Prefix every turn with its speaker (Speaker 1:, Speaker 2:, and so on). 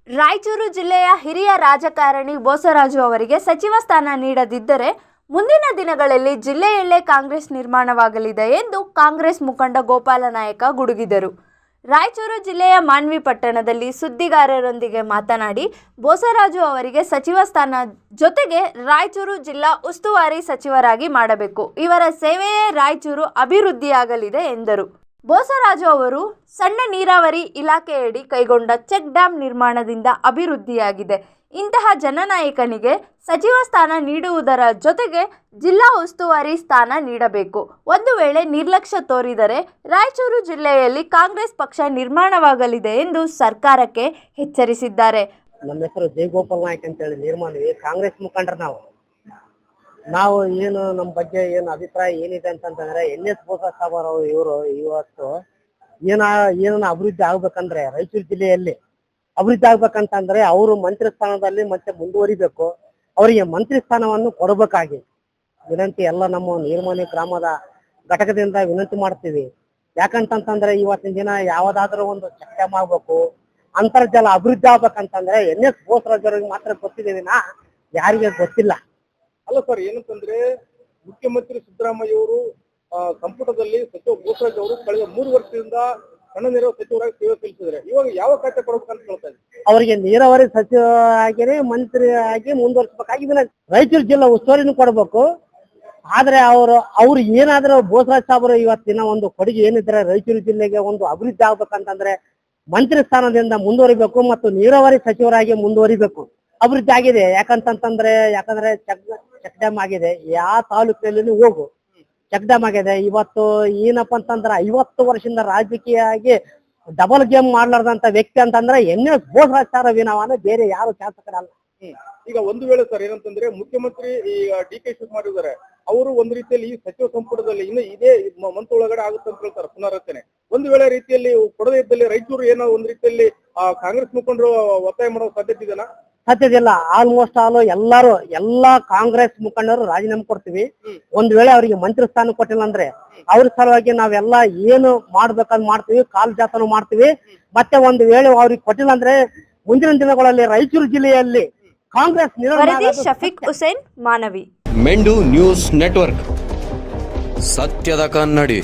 Speaker 1: ರಾಯಚೂರು ಜಿಲ್ಲೆಯ ಹಿರಿಯ ರಾಜಕಾರಣಿ ಬೋಸರಾಜು ಅವರಿಗೆ ಸಚಿವ ಸ್ಥಾನ ನೀಡದಿದ್ದರೆ ಮುಂದಿನ ದಿನಗಳಲ್ಲಿ ಜಿಲ್ಲೆಯಲ್ಲೇ ಕಾಂಗ್ರೆಸ್ ನಿರ್ಮಾಣವಾಗಲಿದೆ ಎಂದು ಕಾಂಗ್ರೆಸ್ ಮುಖಂಡ ಗೋಪಾಲ ನಾಯಕ ಗುಡುಗಿದರು. ರಾಯಚೂರು ಜಿಲ್ಲೆಯ ಮಾನ್ವಿ ಪಟ್ಟಣದಲ್ಲಿ ಸುದ್ದಿಗಾರರೊಂದಿಗೆ ಮಾತನಾಡಿ, ಬೋಸರಾಜು ಅವರಿಗೆ ಸಚಿವ ಸ್ಥಾನ ಜೊತೆಗೆ ರಾಯಚೂರು ಜಿಲ್ಲಾ ಉಸ್ತುವಾರಿ ಸಚಿವರಾಗಿ ಮಾಡಬೇಕು. ಇವರ ಸೇವೆಯೇ ರಾಯಚೂರು ಅಭಿವೃದ್ಧಿಯಾಗಲಿದೆ ಎಂದರು. ಬೋಸರಾಜು ಅವರು ಸಣ್ಣ ನೀರಾವರಿ ಇಲಾಖೆಯಡಿ ಕೈಗೊಂಡ ಚೆಕ್ ಡ್ಯಾಂ ನಿರ್ಮಾಣದಿಂದ ಅಭಿವೃದ್ಧಿಯಾಗಿದೆ. ಇಂತಹ ಜನನಾಯಕನಿಗೆ ಸಚಿವ ಸ್ಥಾನ ನೀಡುವುದರ ಜೊತೆಗೆ ಜಿಲ್ಲಾ ಉಸ್ತುವಾರಿ ಸ್ಥಾನ ನೀಡಬೇಕು. ಒಂದು ವೇಳೆ ನಿರ್ಲಕ್ಷ್ಯ ತೋರಿದರೆ ರಾಯಚೂರು ಜಿಲ್ಲೆಯಲ್ಲಿ ಕಾಂಗ್ರೆಸ್ ಪಕ್ಷ ನಿರ್ಮಾಣವಾಗಲಿದೆ ಎಂದು ಸರ್ಕಾರಕ್ಕೆ ಎಚ್ಚರಿಸಿದ್ದಾರೆ.
Speaker 2: ನಮ್ಮ ಹೆಸರು ಜಯಗೋಪಾಲ್ ನಾಯ್ಕ ಅಂತೇಳಿ ನಿರ್ಮಾಣವಿ ಕಾಂಗ್ರೆಸ್ ಮುಖಂಡರು. ನಾವು ಏನು ನಮ್ಮ ಬಗ್ಗೆ ಏನು ಅಭಿಪ್ರಾಯ ಏನಿದೆ ಅಂತಂದ್ರೆ NS ಬೋಸರಾಜ್ ಅವರು ಇವರು ಇವತ್ತು ಏನ ಅಭಿವೃದ್ಧಿ ಆಗ್ಬೇಕಂದ್ರೆ ರಾಯಚೂರು ಜಿಲ್ಲೆಯಲ್ಲಿ ಅಭಿವೃದ್ಧಿ ಆಗ್ಬೇಕಂತಂದ್ರೆ ಅವರು ಮಂತ್ರಿ ಸ್ಥಾನದಲ್ಲಿ ಮತ್ತೆ ಮುಂದುವರಿಬೇಕು. ಅವರಿಗೆ ಮಂತ್ರಿ ಸ್ಥಾನವನ್ನು ಕೊಡಬೇಕಾಗಿ ವಿನಂತಿ ಎಲ್ಲ ನಮ್ಮ ನಿರ್ಮಾಣ ಗ್ರಾಮದ ಘಟಕದಿಂದ ವಿನಂತಿ ಮಾಡ್ತೀವಿ. ಯಾಕಂತಂದ್ರೆ ಇವತ್ತಿನ ದಿನ ಯಾವ್ದಾದ್ರೂ ಒಂದು ಚೆಕ್ ಡ್ಯಾಮ್ ಆಗ್ಬೇಕು, ಅಂತರ್ಜಲ ಅಭಿವೃದ್ಧಿ ಆಗ್ಬೇಕಂತಂದ್ರೆ NS ಬೋಸರಾಜ್ ಅವರಿಗೆ ಮಾತ್ರ ಗೊತ್ತಿದೆ, ಯಾರಿಗೆ ಗೊತ್ತಿಲ್ಲ.
Speaker 3: ಅಲ್ಲ ಸರ್, ಏನಂತಂದ್ರೆ ಮುಖ್ಯಮಂತ್ರಿ ಸಿದ್ದರಾಮಯ್ಯ ಅವರು ಸಂಪುಟದಲ್ಲಿ ಸಚಿವ ಬೋಸರಾಜ್ ಅವರು ಕಳೆದ 3 ವರ್ಷದಿಂದ ಸಣ್ಣ ನೀರಾವರಿ ಸಚಿವರಾಗಿ ಸೇವೆ ಸಲ್ಲಿಸಿದ್ರೆ ಇವಾಗ ಯಾವ ಖಾತೆ ಕೊಡಬೇಕಂತ ಹೇಳ್ತಾ ಇದ್ದಾರೆ.
Speaker 2: ಅವರಿಗೆ ನೀರಾವರಿ ಸಚಿವ ಆಗಿನೇ ಮಂತ್ರಿ ಆಗಿ ಮುಂದುವರಿಸಬೇಕಾಗಿ ರಾಯಚೂರು ಜಿಲ್ಲಾ ಉಸ್ತುವಾರಿನೂ ಕೊಡಬೇಕು. ಆದ್ರೆ ಅವ್ರು ಏನಾದ್ರೂ ಬೋಸರಾಜ್ ಸಾಹೇಬರು ಇವತ್ತಿನ ಒಂದು ಕೊಡುಗೆ ಏನಿದ್ರೆ ರಾಯಚೂರು ಜಿಲ್ಲೆಗೆ ಒಂದು ಅಭಿವೃದ್ಧಿ ಆಗ್ಬೇಕಂತಂದ್ರೆ ಮಂತ್ರಿ ಸ್ಥಾನದಿಂದ ಮುಂದುವರಿಬೇಕು ಮತ್ತು ನೀರಾವರಿ ಸಚಿವರಾಗಿ ಮುಂದುವರಿಬೇಕು. ಅಭಿವೃದ್ಧಿ ಆಗಿದೆ ಯಾಕಂದ್ರೆ ಚೆಕ್ ಡ್ಯಾಮ್ ಆಗಿದೆ. ಯಾವ ತಾಲೂಕಿನಲ್ಲಿ ಹೋಗು ಚೆಕ್ ಡ್ಯಾಮ್ ಆಗಿದೆ. ಇವತ್ತು ಏನಪ್ಪಾ ಅಂತಂದ್ರೆ 50 ವರ್ಷದಿಂದ ರಾಜಕೀಯ ಆಗಿ ಡಬಲ್ ಗೇಮ್ ಮಾಡ್ಲಾರ್ದಂತ ವ್ಯಕ್ತಿ ಅಂತಂದ್ರೆ NS ಬೋಸರಾಜ್ ಸಾಹೇಬ ವಿನವನ ಬೇರೆ ಯಾರು ಶಾಸಕರಲ್ಲ.
Speaker 3: ಈಗ ಒಂದು ವೇಳೆ ಸರ್ ಏನಂತಂದ್ರೆ ಮುಖ್ಯಮಂತ್ರಿ ಈಗ DK ಶಿವಕುಮಾರ್ ಇದ್ದಾರೆ, ಅವರು ಒಂದು ರೀತಿಯಲ್ಲಿ ಈ ಸಚಿವ ಸಂಪುಟದಲ್ಲಿ ಇನ್ನು ಇದೇ ಮಂತ್ ಒಳಗಡೆ ಆಗುತ್ತೆ ಅಂತ ಹೇಳ್ತಾರೆ ಪುನರ್ರಚನೆ. ಒಂದು ವೇಳೆ ರೀತಿಯಲ್ಲಿ ಕೊಡದೇ ಇದ್ದಲ್ಲಿ ರಾಯಚೂರು ಏನೋ ಒಂದು ರೀತಿಯಲ್ಲಿ ಕಾಂಗ್ರೆಸ್ ಮುಖಂಡರು ಒತ್ತಾಯ ಮಾಡೋ ಸಾಧ್ಯತೆ ಇದೆನಾ?
Speaker 2: ಸಾಧ್ಯದಿಲ್ಲ. ಆಲ್ಮೋಸ್ಟ್ ಎಲ್ಲಾ ಕಾಂಗ್ರೆಸ್ ಮುಖಂಡರು ರಾಜೀನಾಮೆ ಕೊಡ್ತೀವಿ. ಒಂದ್ ವೇಳೆ ಅವರಿಗೆ ಮಂತ್ರಿ ಸ್ಥಾನ ಕೊಟ್ಟಿಲ್ಲ ಅಂದ್ರೆ ಅವ್ರ ಸಲುವಾಗಿ ನಾವೆಲ್ಲ ಏನು ಮಾಡ್ಬೇಕಂತ ಮಾಡ್ತೀವಿ, ಕಾಲ್ ಜಾತನು ಮಾಡ್ತೀವಿ. ಮತ್ತೆ ಒಂದು ವೇಳೆ ಅವ್ರಿಗೆ ಕೊಟ್ಟಿಲ್ಲ ಅಂದ್ರೆ ಮುಂದಿನ ದಿನಗಳಲ್ಲಿ ರಾಯಚೂರು ಜಿಲ್ಲೆಯಲ್ಲಿ ಕಾಂಗ್ರೆಸ್
Speaker 1: ಶಫೀಕ್ ಹುಸೇನ್ ಮಾನವಿ
Speaker 4: ಮೆಂಡು ನ್ಯೂಸ್ ನೆಟ್ವರ್ಕ್ ಸತ್ಯದ ಕನ್ನಡಿ.